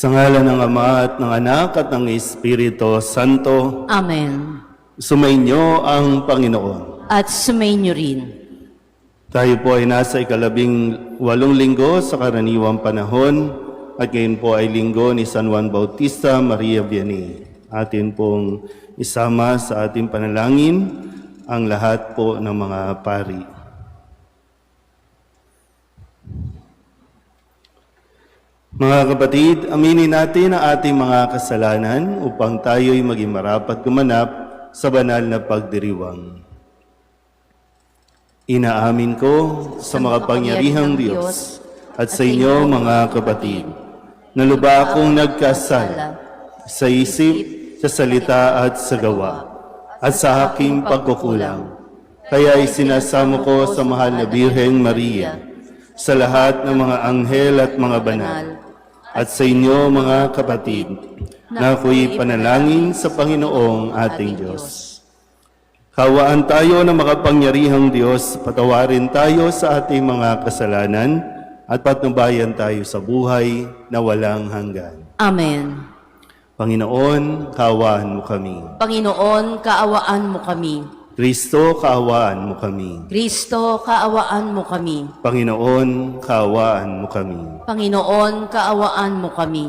Sa ngalan ng Ama at ng Anak at ng Espiritu Santo, Amen. sumainyo ang Panginoon. At sumainyo rin. Tayo po ay nasa ika-18 linggo sa karaniwang panahon at ngayon po ay linggo ni San Juan Bautista Maria Vianney. Atin pong isama sa ating panalangin ang lahat po ng mga pari. Mga kapatid, aminin natin ang ating mga kasalanan upang tayo'y maging marapat gumanap sa banal na pagdiriwang. Inaamin ko sa makapangyarihang Diyos at sa inyo mga kapatid, na lubha akong nagkasala sa isip, sa salita at sa gawa, at sa aking pagkukulang. Kaya isinasamo ko sa mahal na Birheng Maria, sa lahat ng mga anghel at mga banal, at sa inyo mga kapatid, na ako'y panalangin sa Panginoong ating Diyos. Kawaan tayo ng makapangyarihang Diyos, patawarin tayo sa ating mga kasalanan, at patnubayan tayo sa buhay na walang hanggan. Amen. Panginoon, kaawaan mo kami. Panginoon, kaawaan mo kami. Kristo, kaawaan mo kami. Kristo, kaawaan mo kami. Panginoon, kaawaan mo kami. Panginoon, kaawaan mo kami.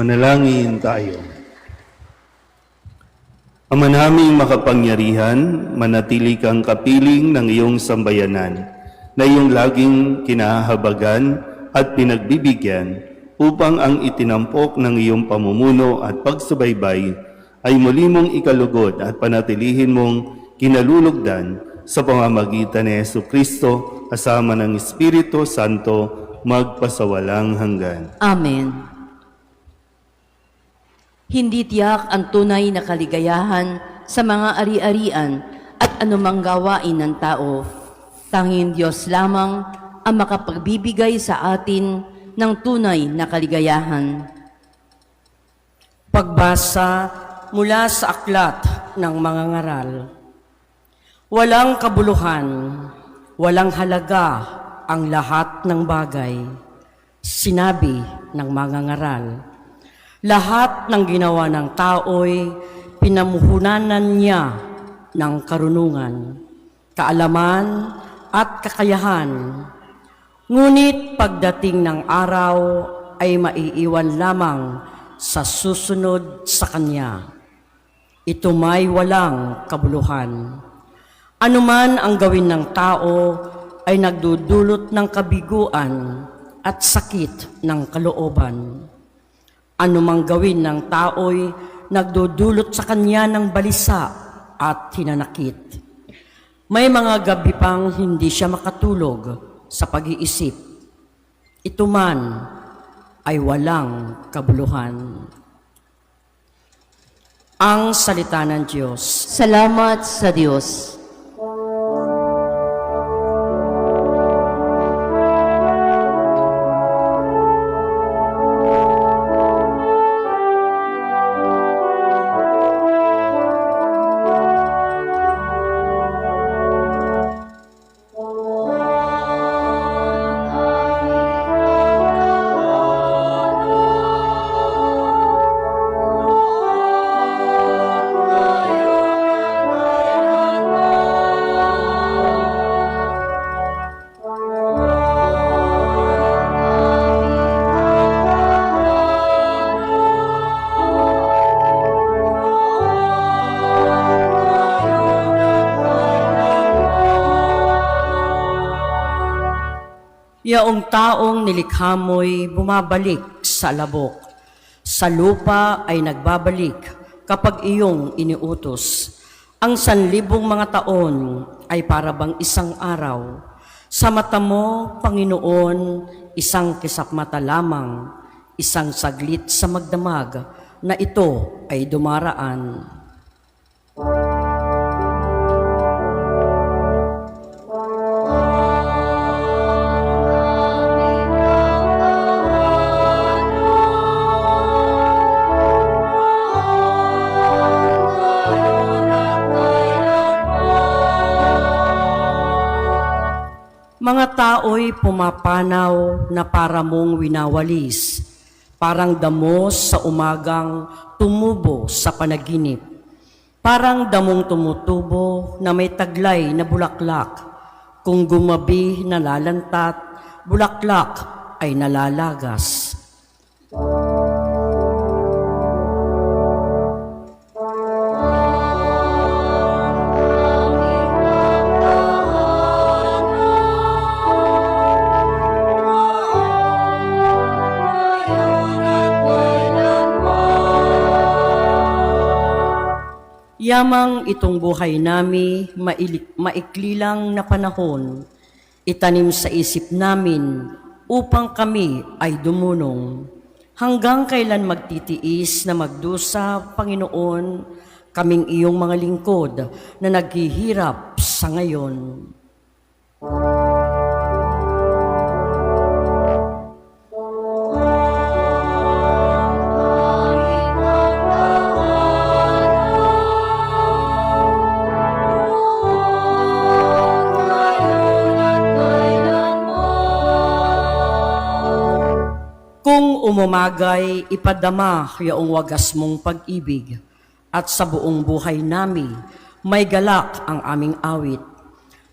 Manalangin tayo. Ama naming makapangyarihan, manatili kang kapiling ng iyong sambayanan na iyong laging kinahabagan at pinagbibigyan upang ang itinampok ng iyong pamumuno at pagsubaybay ay muli mong ikalugod at panatilihin mong kinalulugdan sa pamamagitan ni Jesucristo kasama ng Espiritu Santo magpasawalang hanggan. Amen. Hindi tiyak ang tunay na kaligayahan sa mga ari-arian at anumang gawain ng tao. Tanging Diyos lamang ang makapagbibigay sa atin ng tunay na kaligayahan. Pagbasa mula sa aklat ng mga ngaral. Walang kabuluhan, walang halaga ang lahat ng bagay. Sinabi ng mga ngaral. Lahat ng ginawa ng tao'y pinamuhunanan niya ng karunungan, kaalaman at kakayahan. Ngunit pagdating ng araw ay maiiwan lamang sa susunod sa kanya. Ito may walang kabuluhan. Anuman ang gawin ng tao ay nagdudulot ng kabiguan at sakit ng kalooban. Anumang gawin ng tao'y nagdudulot sa kanya ng balisa at hinanakit. May mga gabi pang hindi siya makatulog sa pag-iisip. Ito man ay walang kabuluhan. Ang salita ng Diyos. Salamat sa Diyos. Yaong taong nilikha mo'y bumabalik sa labok. Sa lupa ay nagbabalik kapag iyong iniutos. Ang 1,000 mga taon ay parabang isang araw. Sa mata mo, Panginoon, isang kisap mata lamang, isang saglit sa magdamag na ito ay dumaraan. Mga tao'y pumapanaw na para mong winawalis, parang damo sa umagang tumubo sa panaginip, parang damong tumutubo na may taglay na bulaklak, kung gumabi nalalantat, bulaklak ay nalalagas. Yamang itong buhay nami, maikli lang na panahon, itanim sa isip namin upang kami ay dumunong. Hanggang kailan magtitiis na magdusa, Panginoon, kaming iyong mga lingkod na naghihirap sa ngayon. Kung umumagay, ipadama yaong wagas mong pag-ibig, at sa buong buhay nami, may galak ang aming awit.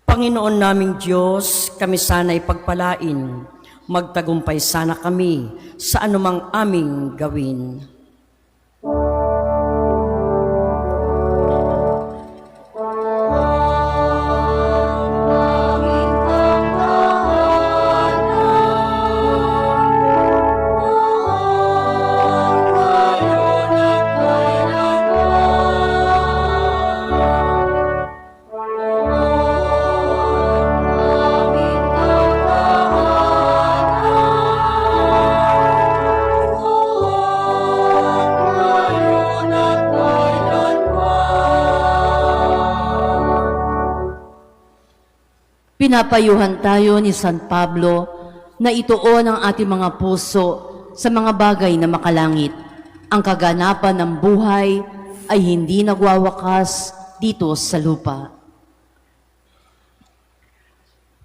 Panginoon naming Diyos, kami sana'y pagpalain, Magtagumpay sana kami sa anumang aming gawin. Pinapayuhan tayo ni San Pablo na ituon ang ating mga puso sa mga bagay na makalangit. Ang kaganapan ng buhay ay hindi nagwawakas dito sa lupa.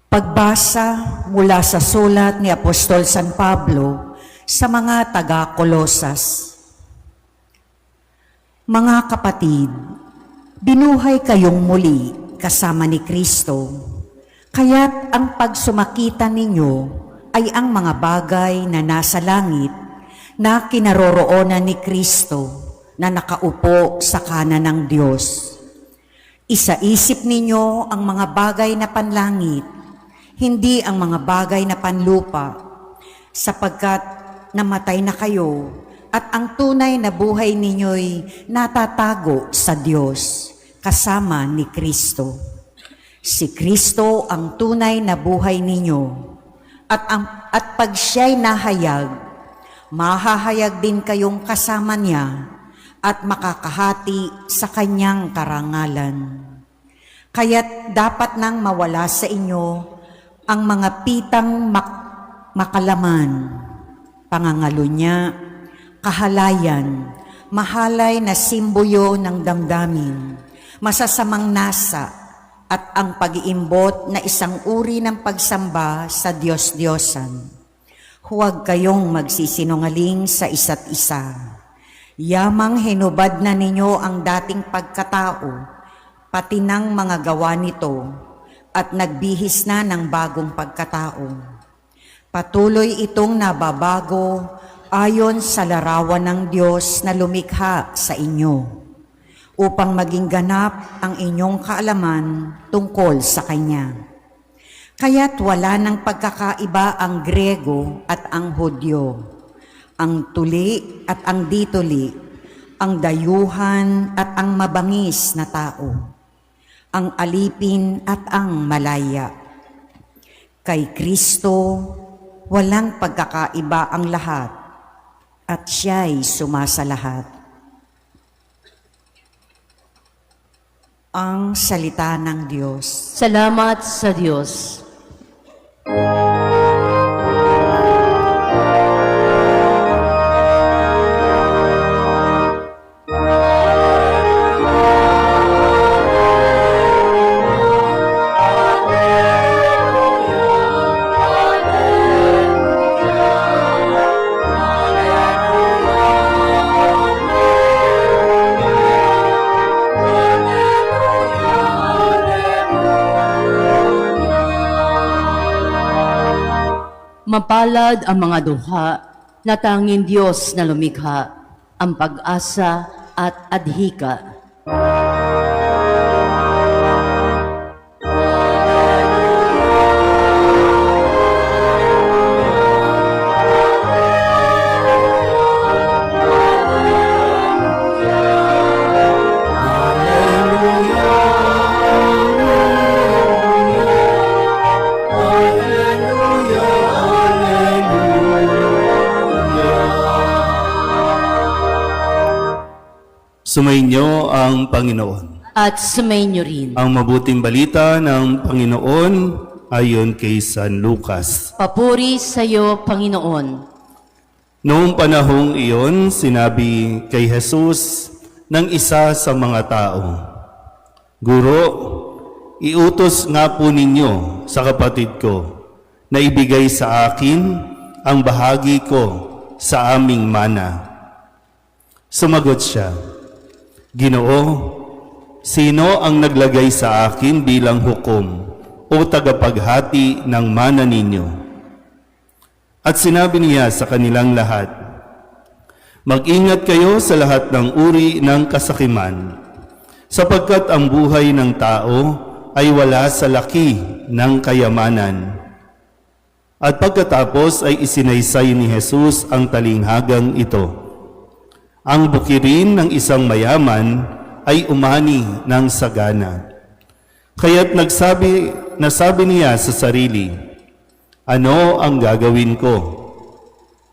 Pagbasa mula sa sulat ni Apostol San Pablo sa mga taga-Kolosas. Mga kapatid, binuhay kayong muli kasama ni Kristo. Kaya't ang pagsumakita ninyo ay ang mga bagay na nasa langit na kinaroroonan ni Kristo na nakaupo sa kanan ng Diyos. Isaisip ninyo ang mga bagay na panlangit, hindi ang mga bagay na panlupa, sapagkat namatay na kayo at ang tunay na buhay ninyo'y natatago sa Diyos kasama ni Kristo. Si Kristo ang tunay na buhay ninyo at pag siya'y nahayag, mahahayag din kayong kasama niya at makakahati sa kanyang karangalan. Kaya't dapat nang mawala sa inyo ang mga pitang makalaman, pangangalunya, kahalayan, mahalay na simboyo ng damdamin, masasamang nasa, at ang pag-iimbot na isang uri ng pagsamba sa Diyos-Diyosan. Huwag kayong magsisinungaling sa isa't isa. Yamang hinubad na ninyo ang dating pagkatao, pati ng mga gawa nito, at nagbihis na ng bagong pagkatao. Patuloy itong nababago ayon sa larawan ng Diyos na lumikha sa inyo, upang maging ganap ang inyong kaalaman tungkol sa Kanya. Kaya't wala ng pagkakaiba ang Grego at ang Hudyo, ang tuli at ang dituli, ang dayuhan at ang mabangis na tao, ang alipin at ang malaya. Kay Kristo, walang pagkakaiba ang lahat, at Siya'y sumasalahat. Ang salita ng Diyos. Salamat sa Diyos. Mapalad ang mga duha na tanging Diyos na lumikha, ang pag-asa at adhika. Sumainyo ang Panginoon. At sumainyo rin. Ang mabuting balita ng Panginoon ayon kay San Lucas. Papuri sa iyo, Panginoon. Noong panahong iyon, sinabi kay Jesus ng isa sa mga tao, Guro, iutos nga po ninyo sa kapatid ko na ibigay sa akin ang bahagi ko sa aming mana. Sumagot siya, Ginoo, sino ang naglagay sa akin bilang hukom o tagapaghati ng mana ninyo? At sinabi niya sa kanilang lahat, mag-ingat kayo sa lahat ng uri ng kasakiman, sapagkat ang buhay ng tao ay wala sa laki ng kayamanan. At pagkatapos ay isinaysay ni Jesus ang talinghagang ito. Ang bukirin ng isang mayaman ay umani ng sagana. Kaya't nasabi niya sa sarili, ano ang gagawin ko?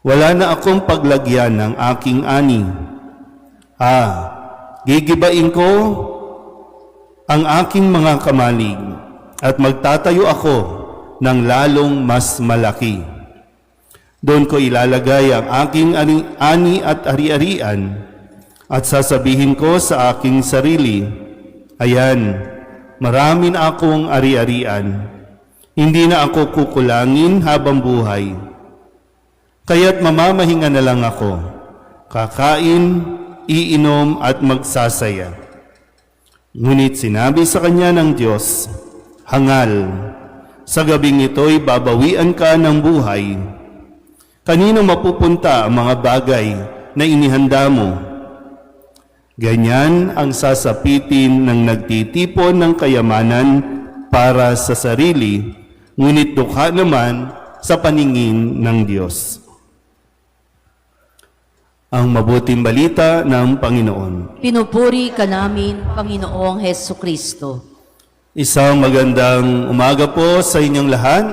Wala na akong paglagyan ng aking ani. Gigibain ko ang aking mga kamalig at magtatayo ako ng lalong mas malaki. Doon ko ilalagay ang aking ani at ari-arian at sasabihin ko sa aking sarili, ayan, marami na akong ari-arian. Hindi na ako kukulangin habang buhay. Kaya't mamamahinga na lang ako, kakain, iinom at magsasaya. Ngunit sinabi sa kanya ng Diyos, hangal, sa gabing ito'y babawian ka ng buhay. Kanino mapupunta ang mga bagay na inihanda mo? Ganyan ang sasapitin ng nagtitipon ng kayamanan para sa sarili, ngunit dukha naman sa paningin ng Diyos. Ang mabuting balita ng Panginoon. Pinupuri ka namin, Panginoong Heso Kristo. Isang magandang umaga po sa inyong lahat.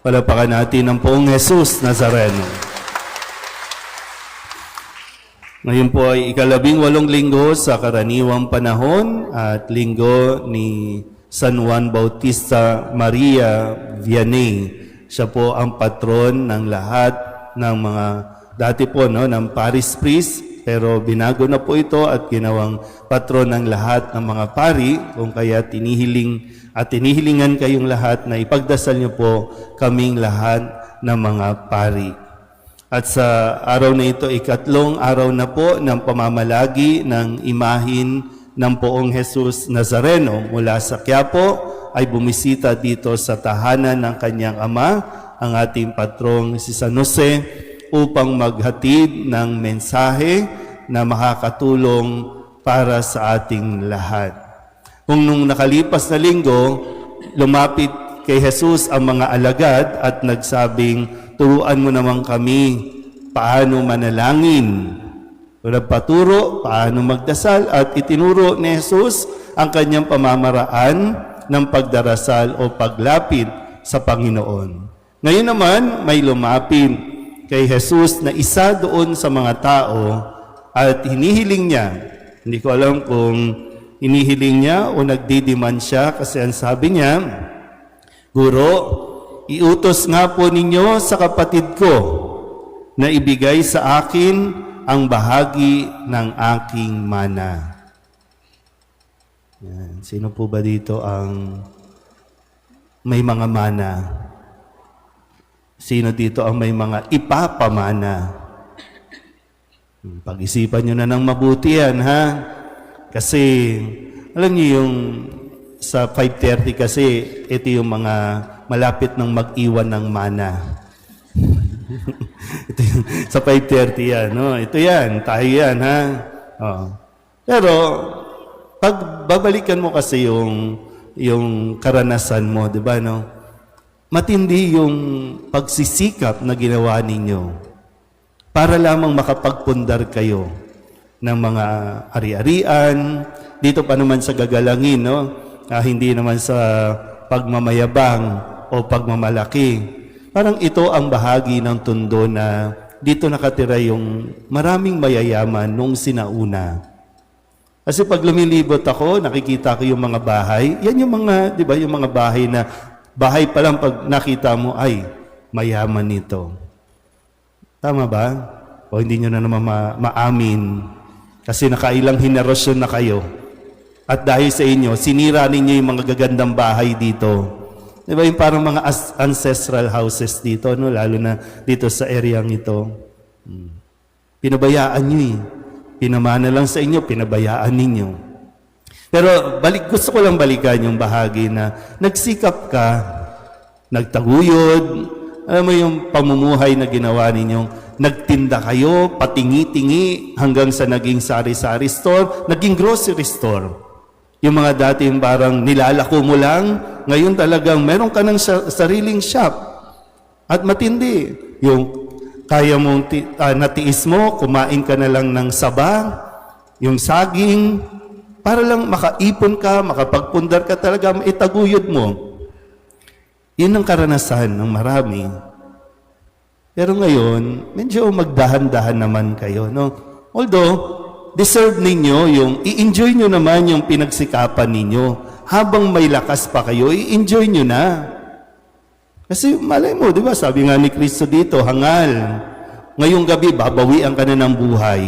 Palapakan natin ang poong Jesus Nazareno. Ngayon po ay 18 linggo sa karaniwang panahon at linggo ni San Juan Bautista Maria Vianney. Siya po ang patron ng lahat ng mga dati po ng Paris Priest, pero binago na po ito at ginawang patron ng lahat ng mga pari, kung kaya tinihilingan kayong lahat na ipagdasal niyo po kaming lahat ng mga pari. At sa araw na ito, 3 araw na po ng pamamalagi ng imahin ng poong Jesus Nazareno mula sa Quiapo ay bumisita dito sa tahanan ng kanyang ama, ang ating patrong si San Jose, upang maghatid ng mensahe na makakatulong para sa ating lahat. Kung nung nakalipas na linggo, lumapit kay Jesus ang mga alagad at nagsabing, turuan mo naman kami paano manalangin. Nagpaturo, paano magdasal, at itinuro ni Jesus ang kanyang pamamaraan ng pagdarasal o paglapit sa Panginoon. Ngayon naman, may lumapit kay Jesus na isa doon sa mga tao at hinihiling niya. Hindi ko alam kung hinihiling niya o nagdidiman siya kasi ang sabi niya, Guro, iutos nga po ninyo sa kapatid ko na ibigay sa akin ang bahagi ng aking mana. Yan. Sino po ba dito ang may mga mana? Sino dito ang may mga ipapamana? Pag-isipan nyo na ng mabuti yan, ha? Kasi, alam niyo yung sa 5:30 kasi, ito yung mga malapit ng mag-iwan ng mana. Ito yung, sa 5:30 yan, no? Ito yan, tayo yan, ha? Oh. Pero, pag babalikan mo kasi yung karanasan mo, di ba, no? Matindi yung pagsisikap na ginawa ninyo para lamang makapagpundar kayo ng mga ari-arian, dito pa naman sa gagalangin, no? Hindi naman sa pagmamayabang o pagmamalaki. Parang ito ang bahagi ng tundo na dito nakatira yung maraming mayayaman nung sinauna. Kasi pag lumilibot ako, nakikita ko yung mga bahay, yan yung mga, di ba, yung mga bahay na bahay pa lang pag nakita mo, ay, mayaman nito. Tama ba? O hindi nyo na naman maamin. Kasi nakailang henerasyon na kayo. At dahil sa inyo, sinira ninyo yung mga gagandang bahay dito. Di ba yung parang mga ancestral houses dito, no? Lalo na dito sa areang ito. Pinabayaan nyo eh. Pinamana lang sa inyo, pinabayaan ninyo. Pero gusto ko lang balikan yung bahagi na nagsikap ka, nagtaguyod, Alam mo yung pamumuhay na ginawa ninyong nagtinda kayo, patingi-tingi, hanggang sa naging sari-sari store, naging grocery store. Yung mga dating parang nilalako mo lang, ngayon talagang meron ka ng sariling shop. At matindi, yung kaya mong natiis mo, kumain ka na lang ng saba, yung saging, para lang makaipon ka, makapagpundar ka talaga, maitaguyod mo. Yun ang karanasan ng marami. Pero ngayon, medyo magdahan-dahan naman kayo, no? Although, deserve ninyo yung, i-enjoy nyo naman yung pinagsikapan ninyo. Habang may lakas pa kayo, i-enjoy nyo na. Kasi malay mo, di ba? Sabi nga ni Kristo dito, hangal. Ngayong gabi, babawian ka na ng buhay.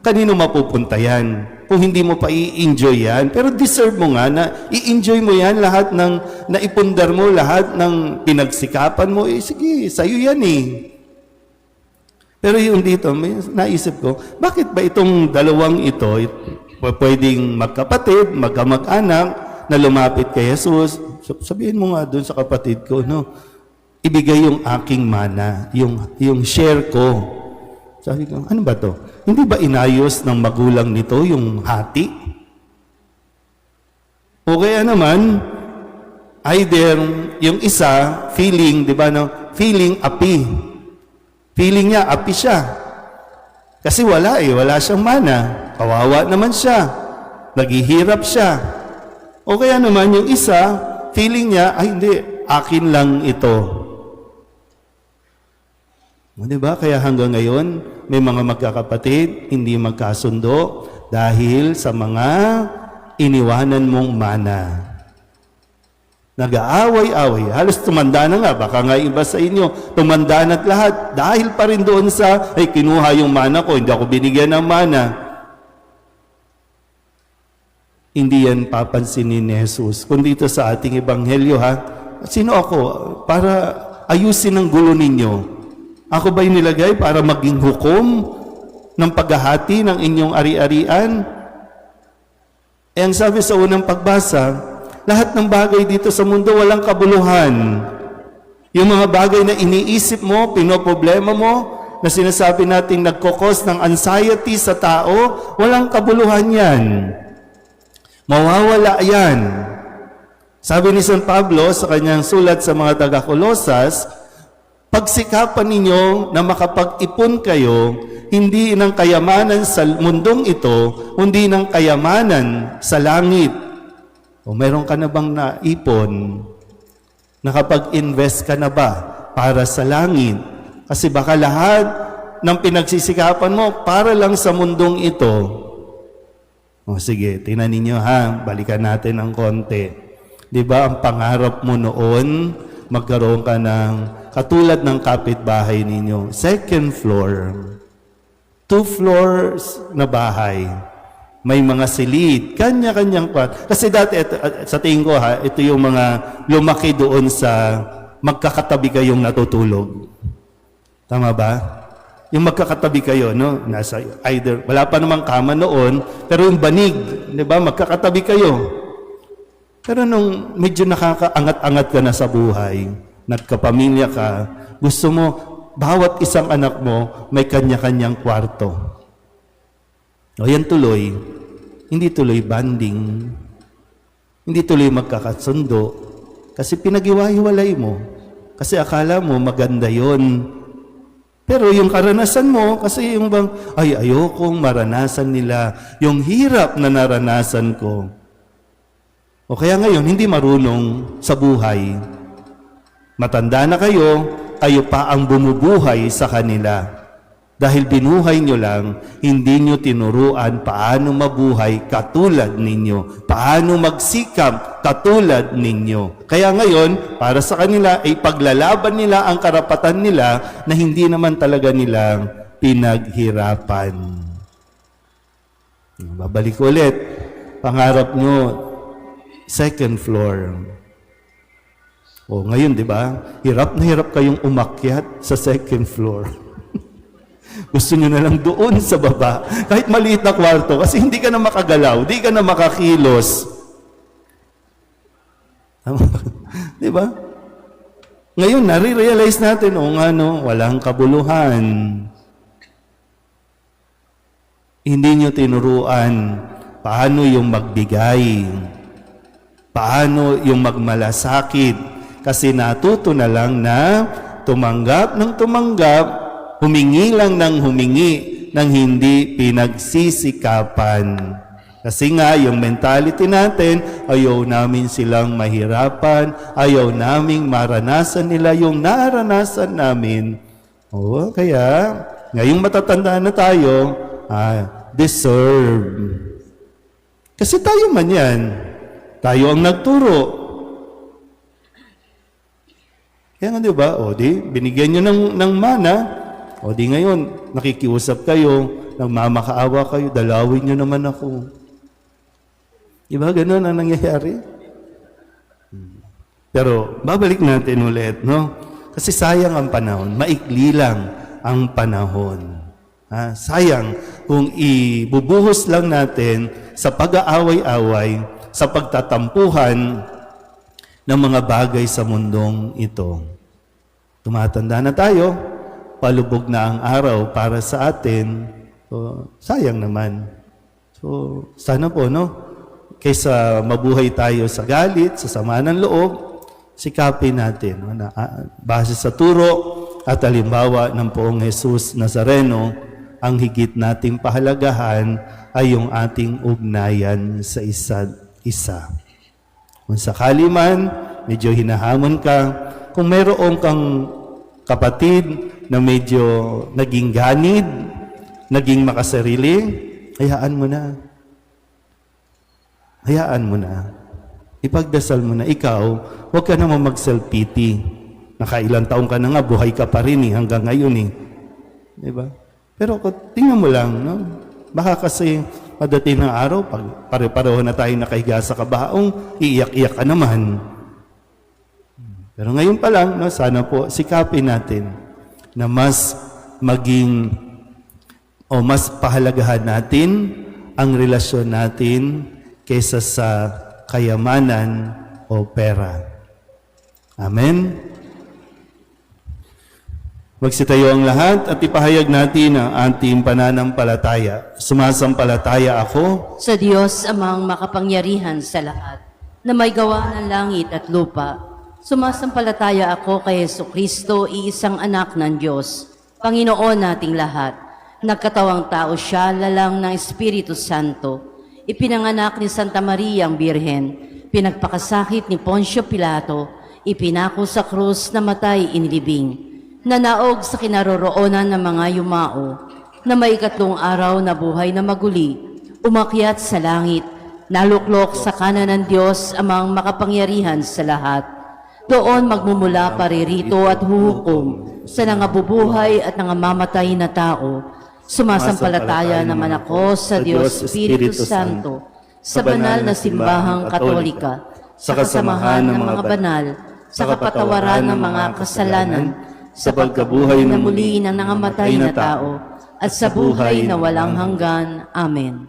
Kanino mapupunta yan? Kung hindi mo pa i-enjoy yan, pero deserve mo nga na i-enjoy mo yan, lahat ng naipundar mo, lahat ng pinagsikapan mo, sige, sa'yo yan eh. Pero yung dito, may naisip ko, bakit ba itong dalawang ito, pwedeng magkapatid, magkamag-anak, na lumapit kay Jesus, sabihin mo nga doon sa kapatid ko, no, ibigay yung aking mana, yung share ko. Sabi ko, ano ba to? Hindi ba inayos ng magulang nito yung hati? O kaya naman, either yung isa, feeling, di ba, no? Feeling api. Feeling niya, api siya. Kasi wala siyang mana. Kawawa naman siya. Naghihirap siya. O kaya naman yung isa, feeling niya, ay hindi, akin lang ito. Di ba? Kaya hanggang ngayon, may mga magkakapatid, hindi magkasundo dahil sa mga iniwanan mong mana. Nag-aaway-away. Halos tumanda na nga. Baka nga iba sa inyo, tumanda na't lahat. Dahil pa rin doon sa, ay kinuha yung mana ko, hindi ako binigyan ng mana. Hindi yan papansinin ni Jesus. Kung dito sa ating ebanghelyo, ha? Sino ako? Para ayusin ang gulo ninyo. Ako ba'y nilagay para maging hukom ng paghahati ng inyong ari-arian? Eh, ang sabi sa unang pagbasa, lahat ng bagay dito sa mundo walang kabuluhan. Yung mga bagay na iniisip mo, pinoproblema mo, na sinasabi nating nagkokos ng anxiety sa tao, walang kabuluhan yan. Mawawala yan. Sabi ni San Pablo sa kanyang sulat sa mga taga-Kolosas, pagsikapan ninyo na makapag-ipon kayo, hindi ng kayamanan sa mundong ito, kundi ng kayamanan sa langit. O meron ka na bang naipon? Nakapag-invest ka na ba para sa langit? Kasi baka lahat ng pinagsisikapan mo para lang sa mundong ito. O sige, tingnan ninyo ha, balikan natin ng konti. Di ba ang pangarap mo noon, magkaroon ka ng katulad ng kapitbahay ninyo, second floor, 2 floors na bahay, may mga silid, kanya-kanyang kwarto. Kasi dati, sa tingin ko ha, ito yung mga lumaki doon sa magkakatabi kayong natutulog. Tama ba? Yung magkakatabi kayo, no? Nasa either, wala pa namang kama noon, pero yung banig, di ba? Magkakatabi kayo. Pero nung medyo nakakaangat-angat ka na sa buhay, nagkapamilya ka, gusto mo, bawat isang anak mo, may kanya-kanyang kwarto. O yan tuloy, hindi tuloy banding, hindi tuloy magkakasundo, kasi pinag-iwa-hiwalay mo. Kasi akala mo maganda yon. Pero yung karanasan mo, kasi yung bang, ay ayokong maranasan nila, yung hirap na naranasan ko. O kaya ngayon, hindi marunong sa buhay. Matanda na kayo, kayo pa ang bumubuhay sa kanila. Dahil binuhay nyo lang, hindi nyo tinuruan paano mabuhay katulad ninyo. Paano magsikap katulad ninyo. Kaya ngayon, para sa kanila, ay paglalaban nila ang karapatan nila na hindi naman talaga nilang pinaghirapan. Babalik ulit. Pangarap nyo, second floor. O ngayon, di ba? Hirap na hirap kayong umakyat sa second floor. Gusto nyo na lang doon sa baba. Kahit maliit na kwarto. Kasi hindi ka na makagalaw. Hindi ka na makakilos. Di ba? Ngayon, nare-realize natin, walang kabuluhan. Hindi nyo tinuruan paano yung magbigay, paano yung magmalasakit. Kasi natuto na lang na tumanggap ng tumanggap, humingi lang ng humingi, ng hindi pinagsisikapan. Kasi nga, yung mentality natin, ayaw namin silang mahirapan, ayaw naming maranasan nila yung naranasan namin. Kaya, ngayong matatanda na tayo, deserve. Kasi tayo man yan. Tayo ang nagturo. Kaya nga, di ba? Binigyan nyo ng mana. Ngayon, nakikiusap kayo, nagmamakaawa kayo, dalawin nyo naman ako. Diba? Ganun ang nangyayari. Pero, babalik natin ulit, no? Kasi sayang ang panahon. Maikli lang ang panahon. Sayang kung ibubuhos lang natin sa pag-aaway-away, sa pagtatampuhan ng mga bagay sa mundong ito. Tumatanda na tayo, palubog na ang araw para sa atin, sayang naman. Sana po, no? Kaysa mabuhay tayo sa galit, sa sama ng loob, sikapin natin. Base sa turo at halimbawa ng Poong Jesus Nazareno, ang higit nating pahalagahan ay yung ating ugnayan sa isa't isa. Kung sakali man, medyo hinahamon ka, kung mayroon kang kapatid na medyo naging ganid, naging makasarili, hayaan mo na. Hayaan mo na. Ipagdasal mo na. Ikaw, huwag ka naman mag-self-pity. Nakailang taong ka na nga, buhay ka pa rin hanggang ngayon . Diba? Pero tingnan mo lang, no? Baka kasi padating ng araw, pag pare-pareho na tayo nakahiga sa kabaong, iiyak-iyak ka naman. Pero ngayon pa lang, no, sana po sikapin natin na mas maging mas pahalagahan natin ang relasyon natin kaysa sa kayamanan o pera. Amen? Magsitayo ang lahat at ipahayag natin ang ating pananampalataya. Sumasampalataya ako Sa Diyos amang makapangyarihan sa lahat, na may gawa ng langit at lupa. Sumasampalataya ako kay Jesucristo, iisang anak ng Diyos, Panginoon nating lahat. Nagkatawang tao siya, lalang ng Espiritu Santo. Ipinanganak ni Santa Maria ang Birhen, pinagpakasakit ni Poncio Pilato, ipinako sa krus, namatay, inilibing. Nanaog sa kinaroroonan ng mga yumao, na may 3 araw na buhay na maguli, umakyat sa langit, naluklok sa kanan ng Diyos amang makapangyarihan sa lahat. Doon magmumula paririto at huhukom sa nangabubuhay at nangamamatay na tao. Sumasampalataya naman ako sa Diyos Espiritu Santo, sa banal na simbahang katolika, sa kasamahan ng mga banal, sa kapatawaran ng mga kasalanan, sa pagkabuhay na muli ng nangamatay na tao, at sa buhay na walang hanggan. Amen.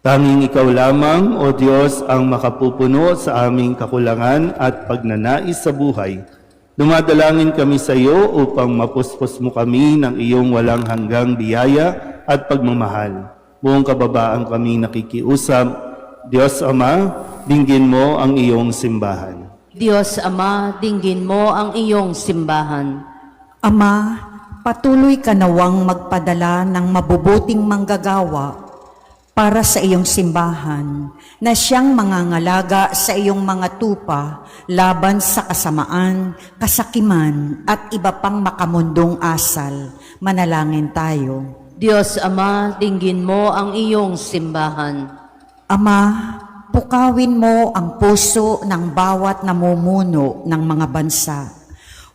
Tanging ikaw lamang, O Diyos, ang makapupuno sa aming kakulangan at pagnanais sa buhay. Dumadalangin kami sa iyo upang mapuspos mo kami ng iyong walang hanggang biyaya at pagmamahal. Buong kababaan kami nakikiusap. Diyos Ama, dinggin mo ang iyong simbahan. Diyos Ama, dinggin mo ang iyong simbahan. Ama, patuloy ka nawang magpadala ng mabubuting manggagawa para sa iyong simbahan, na siyang mangangalaga sa iyong mga tupa laban sa kasamaan, kasakiman, at iba pang makamundong asal. Manalangin tayo. Diyos Ama, dinggin mo ang iyong simbahan. Ama, pukawin mo ang puso ng bawat namumuno ng mga bansa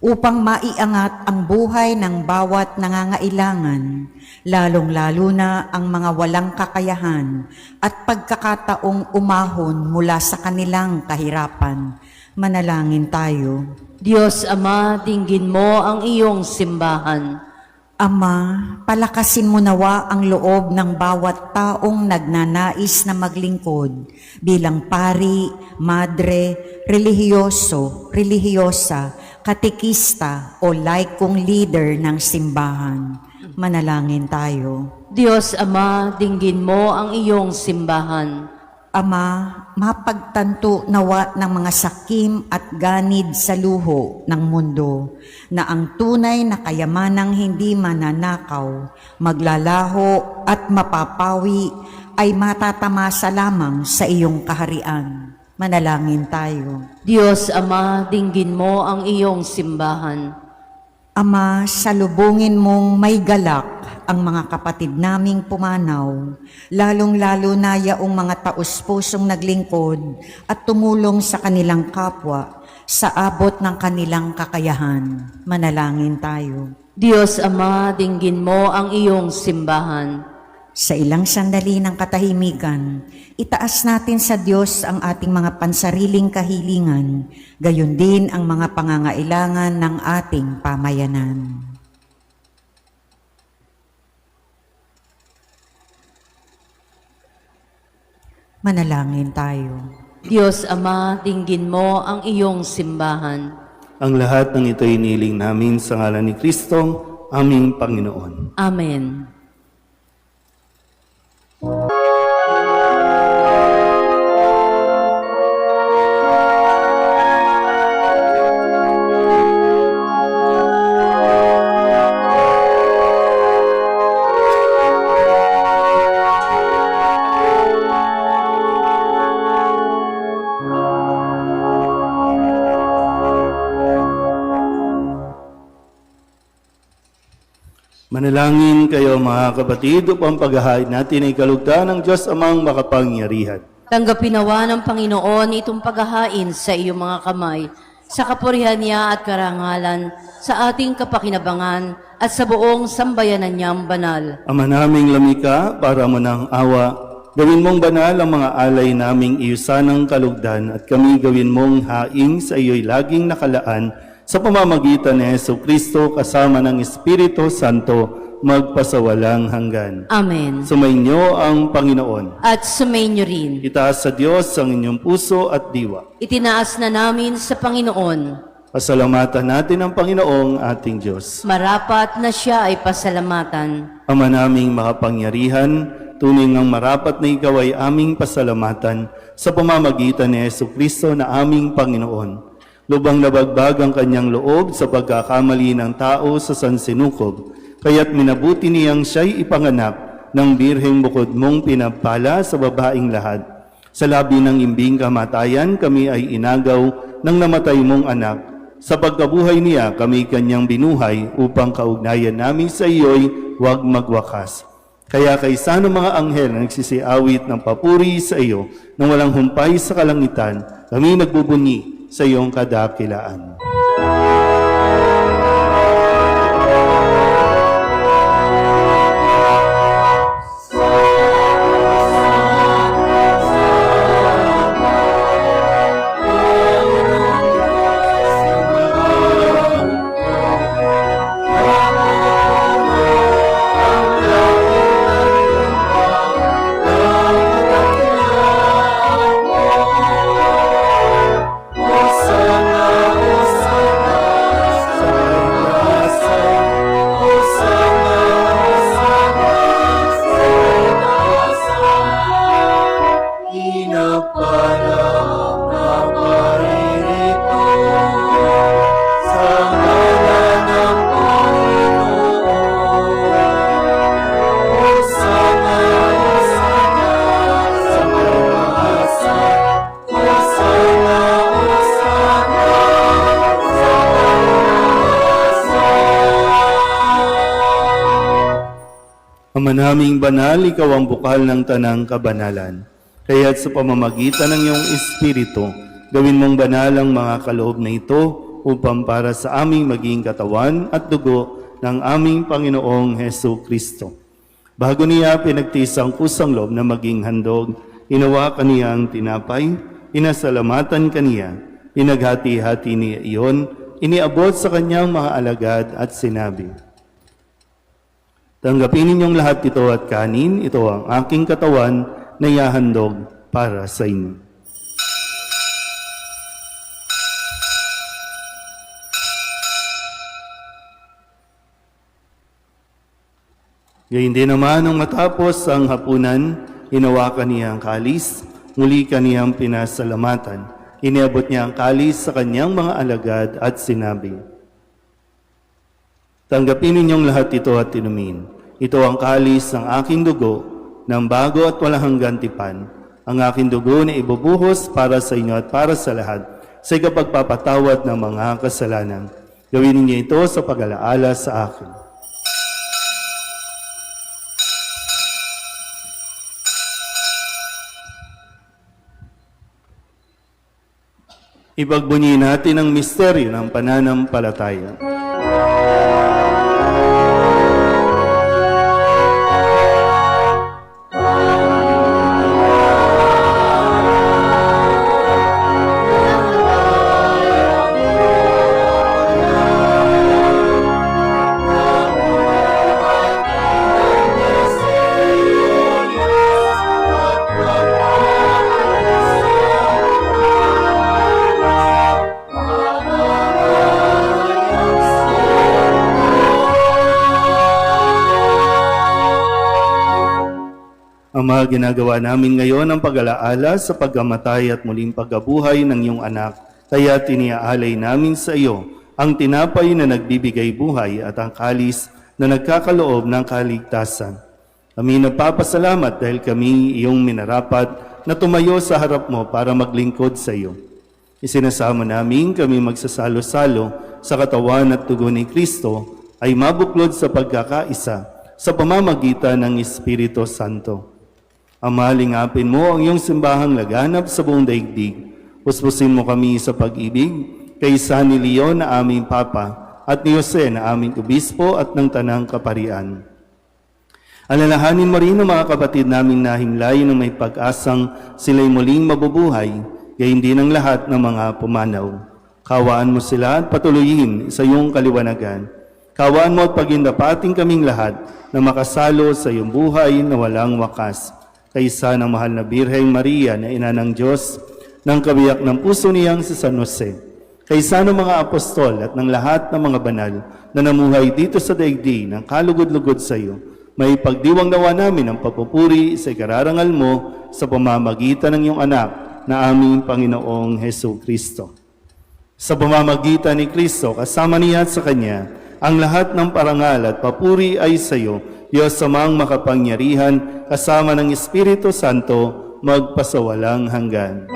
upang maiangat ang buhay ng bawat nangangailangan, lalong-lalo na ang mga walang kakayahan at pagkakataong umahon mula sa kanilang kahirapan. Manalangin tayo. Diyos Ama, dinggin mo ang iyong simbahan. Ama, palakasin mo nawa ang loob ng bawat taong nagnanais na maglingkod bilang pari, madre, relihiyoso, relihiyosa, katikista o laikong leader ng simbahan. Manalangin tayo. Diyos Ama, dinggin mo ang iyong simbahan. Ama, mapagtanto nawa ng mga sakim at ganid sa luho ng mundo na ang tunay na kayamanang hindi mananakaw, maglalaho at mapapawi ay matatamasa lamang sa iyong kaharian. Manalangin tayo. Diyos Ama, dinggin mo ang iyong simbahan. Ama, salubungin mong may galak ang mga kapatid naming pumanaw, lalong-lalo na yaong mga taus-pusong naglingkod at tumulong sa kanilang kapwa sa abot ng kanilang kakayahan. Manalangin tayo. Diyos Ama, dinggin mo ang iyong simbahan. Sa ilang sandali ng katahimikan, itaas natin sa Diyos ang ating mga pansariling kahilingan, gayon din ang mga pangangailangan ng ating pamayanan. Manalangin tayo. Diyos Ama, dinggin mo ang iyong simbahan. Ang lahat ng ito'y niling namin sa ngalan ni Kristo, aming Panginoon. Amen. Manalangin kayo mga kapatid upang paghahain natin ay kalugdan ng Diyos Amang makapangyarihan. Tanggapin nawa ng Panginoon itong paghahain sa iyong mga kamay, sa kapurihan niya at karangalan, sa ating kapakinabangan at sa buong sambayanan niyang banal. Ama naming lamika, para mo ng awa, gawin mong banal ang mga alay naming iyusanang kalugdan at kami gawin mong haing sa iyo'y laging nakalaan sa pamamagitan ni Jesucristo kasama ng Espiritu Santo magpasawalang hanggan. Amen. Sumainyo ang Panginoon. At sumainyo rin. Itaas sa Diyos ang inyong puso at diwa. Itinaas na namin sa Panginoon. Pasalamatan natin ang Panginoong ating Diyos. Marapat na siya ay pasalamatan. Ama naming makapangyarihan, tunay ngang marapat na ikaw ay aming pasalamatan sa pamamagitan ni Jesucristo na aming Panginoon. Lubang nabagbag ang kanyang loob sa pagkakamali ng tao sa sansinukob, kaya't minabuti niyang siya'y ipanganak ng birheng bukod mong pinapala sa babaing lahat. Sa labi ng imbing kamatayan, kami ay inagaw ng namatay mong anak. Sa pagkabuhay niya, kami kanyang binuhay upang kaugnayan namin sa iyo'y huwag magwakas. Kaya kaysa ng mga anghel na nagsisiawit ng papuri sa iyo nang walang humpay sa kalangitan, kami nagbubunyi sa iyong kadakilaan. Ama naming banal, ikaw ang bukal ng tanang kabanalan. Kaya't sa pamamagitan ng iyong Espiritu, gawin mong banal ang mga kaloob na ito upang para sa aming maging katawan at dugo ng aming Panginoong Hesu Kristo. Bago niya pinagtiis ang kusang loob na maging handog, inawa kaniya ang tinapay, inasalamatan kaniya, inaghati-hati niya iyon, iniabot sa kanyang mga alagad at sinabi, tanggapin ninyong lahat ito at kanin, ito ang aking katawan na ihahandog para sa inyo. Gayun din naman nung matapos ang hapunan, hinawakan niya ang kalis, muli kaniyang pinasalamatan. Iniabot niya ang kalis sa kanyang mga alagad at sinabi, "Tanggapin ninyong lahat ito at inumin. Ito ang kalis ng aking dugo, ng bago at walang hanggang tipan. Ang aking dugo na ibubuhos para sa inyo at para sa lahat, sa ikapagpapatawad ng mga kasalanan. Gawin ninyo ito sa pag-alaala sa akin." Ipagbunyi natin ang misteryo ng pananampalataya. Ama, ginagawa namin ngayon ang pag-alaala sa pagkamatay at muling pagkabuhay ng iyong anak. Kaya tiniaalay namin sa iyo ang tinapay na nagbibigay buhay at ang kalis na nagkakaloob ng kaligtasan. Kami nagpapasalamat dahil kami iyong minarapat na tumayo sa harap mo para maglingkod sa iyo. Isinasamo namin kami magsasalo-salo sa katawan at dugo ni Kristo ay mabuklod sa pagkakaisa sa pamamagitan ng Espiritu Santo. Ama, lingapin mo ang iyong simbahang laganap sa buong daigdig. Puspusin mo kami sa pag-ibig kay San Leon na aming Papa at ni Jose na aming Obispo at ng Tanang Kaparian. Alalahanin mo rin ang mga kapatid naming nahimlay na may pag-asang sila'y muling mabubuhay, gayon din ang lahat ng mga pumanaw. Kawaan mo sila at patuloyin sa iyong kaliwanagan. Kawaan mo at pagindapating kaming lahat na makasalo sa iyong buhay na walang wakas. Kaysa ng mahal na Birheng Maria na ina ng Diyos, ng kabiyak ng puso niyang si San Jose, kaysa ng mga apostol at ng lahat ng mga banal na namuhay dito sa daigdig ng kalugod-lugod sa iyo, may pagdiwang nawa namin ang papupuri sa ikararangal mo sa pamamagitan ng iyong anak na aming Panginoong Hesu Kristo. Sa pamamagitan ni Kristo, kasama niya at sa Kanya, ang lahat ng parangal at papuri ay sa iyo, Diyos Amang makapangyarihan, kasama ng Espiritu Santo, magpasawalang hanggan.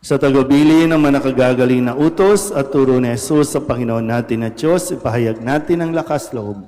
Sa tagubilin ng manakagagaling na utos at turo ni Jesus sa Panginoon natin na Diyos, ipahayag natin ang lakas loob.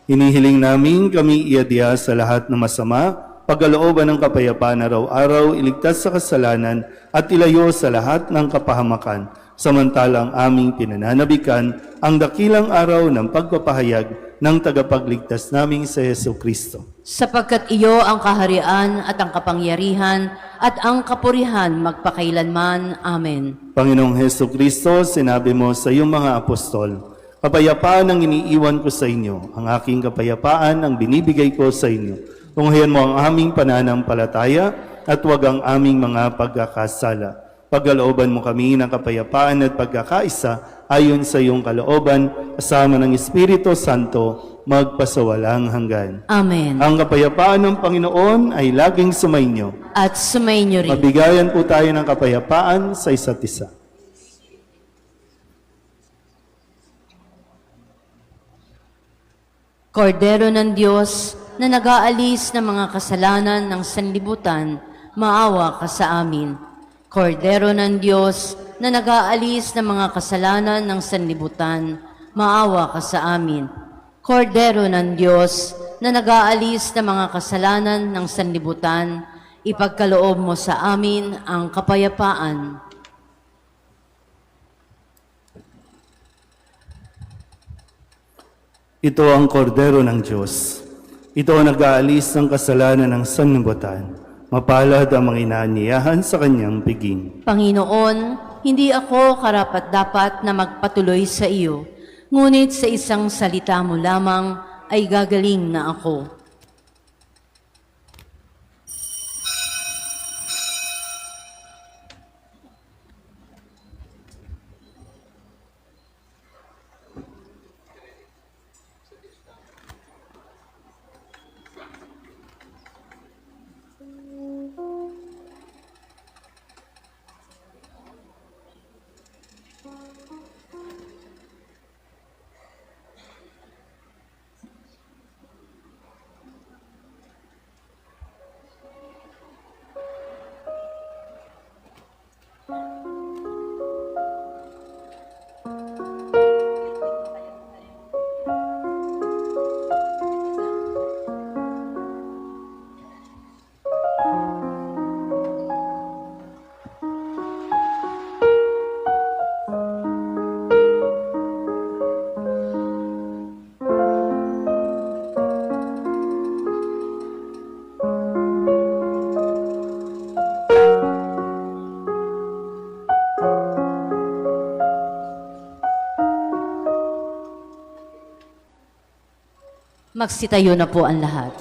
Hinihiling namin kami iadya sa lahat ng masama, pagkalooban ng kapayapaan araw-araw, iligtas sa kasalanan at ilayo sa lahat ng kapahamakan, samantalang aming pinananabikan ang dakilang araw ng pagpapahayag ng tagapagligtas naming sa Hesu Kristo. Sapagkat iyo ang kaharian at ang kapangyarihan at ang kapurihan magpakailanman. Amen. Panginoong Hesu Kristo, sinabi mo sa iyong mga apostol, kapayapaan ang iniiwan ko sa inyo, ang aking kapayapaan ang binibigay ko sa inyo. Tunghayan mo ang aming pananampalataya at huwag ang aming mga pagkakasala. Pagkalooban mo kami ng kapayapaan at pagkakaisa ayon sa iyong kalooban, kasama ng Espiritu Santo, magpasawalang hanggan. Amen. Ang kapayapaan ng Panginoon ay laging sumainyo. At sumainyo rin. Mabigayan po tayo ng kapayapaan sa isa't isa. Kordero ng Diyos na nag-aalis ng mga kasalanan ng sanlibutan, maawa ka sa amin. Kordero ng Diyos na nag-aalis ng mga kasalanan ng sanlibutan, maawa ka sa amin. Kordero ng Diyos na nag-aalis ng mga kasalanan ng sanlibutan, ipagkaloob mo sa amin ang kapayapaan. Ito ang kordero ng Diyos. Ito ang nag-aalis ng kasalanan ng sanlibutan. Mapalad ang mga inaanyayahan sa kanyang piging. Panginoon, hindi ako karapat-dapat na magpatuloy sa iyo, ngunit sa isang salita mo lamang ay gagaling na ako. Magsitayo na po ang lahat.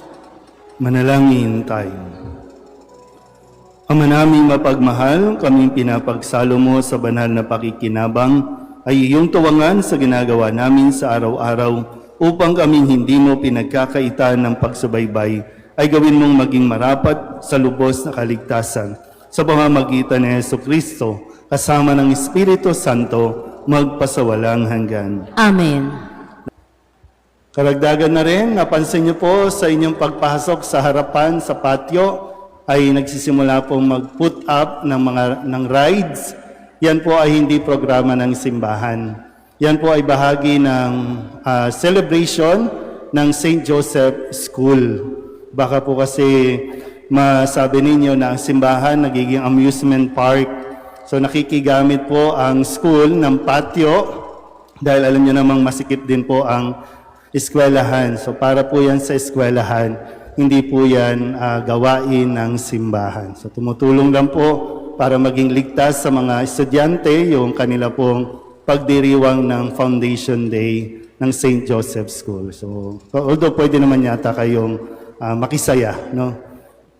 Manalangin tayo. Ama naming mapagmahal, kaming pinapagsalo mo sa banal na pakikinabang ay iyong tuwangan sa ginagawa namin sa araw-araw upang kaming hindi mo pinagkakaitan ng pagsubaybay ay gawin mong maging marapat sa lubos na kaligtasan sa pamamagitan ni Hesu Kristo kasama ng Espiritu Santo magpasawalang hanggan. Amen. Karagdagan na rin, napansin niyo po sa inyong pagpasok sa harapan sa patio ay nagsisimula pong mag-put up ng rides. Yan po ay hindi programa ng simbahan. Yan po ay bahagi ng celebration ng St. Joseph School. Baka po kasi masabi ninyo na ang simbahan nagiging amusement park. So nakikigamit po ang school ng patio dahil alam niyo namang masikip din po ang eskwelahan. So para po yan sa eskwelahan, hindi po yan gawain ng simbahan. So tumutulong lang po para maging ligtas sa mga estudyante yung kanila pong pagdiriwang ng Foundation Day ng St. Joseph School. So although pwede naman yata kayong makisaya, no?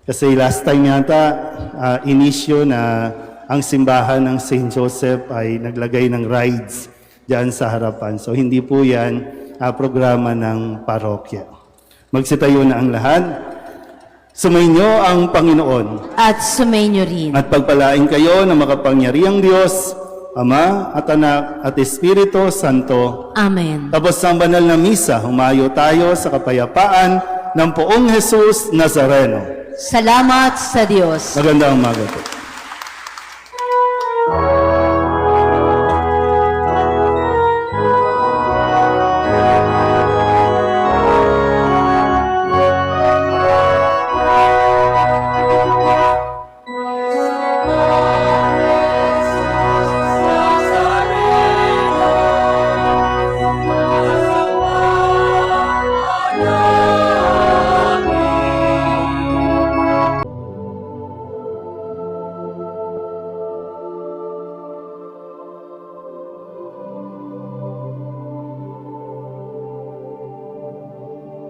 Kasi last time yata inisyo na ang simbahan ng St. Joseph ay naglagay ng rides diyan sa harapan. So hindi po yan programa ng parokya. Magsitayo na ang lahat. Sumainyo ang Panginoon. At sumainyo rin. At pagpalain kayo ng makapangyarihang Diyos, Ama at Anak at Espiritu Santo. Amen. Tapos ang banal na misa, humayo tayo sa kapayapaan ng Poong Jesus Nazareno. Salamat sa Diyos. Magandang umaga po.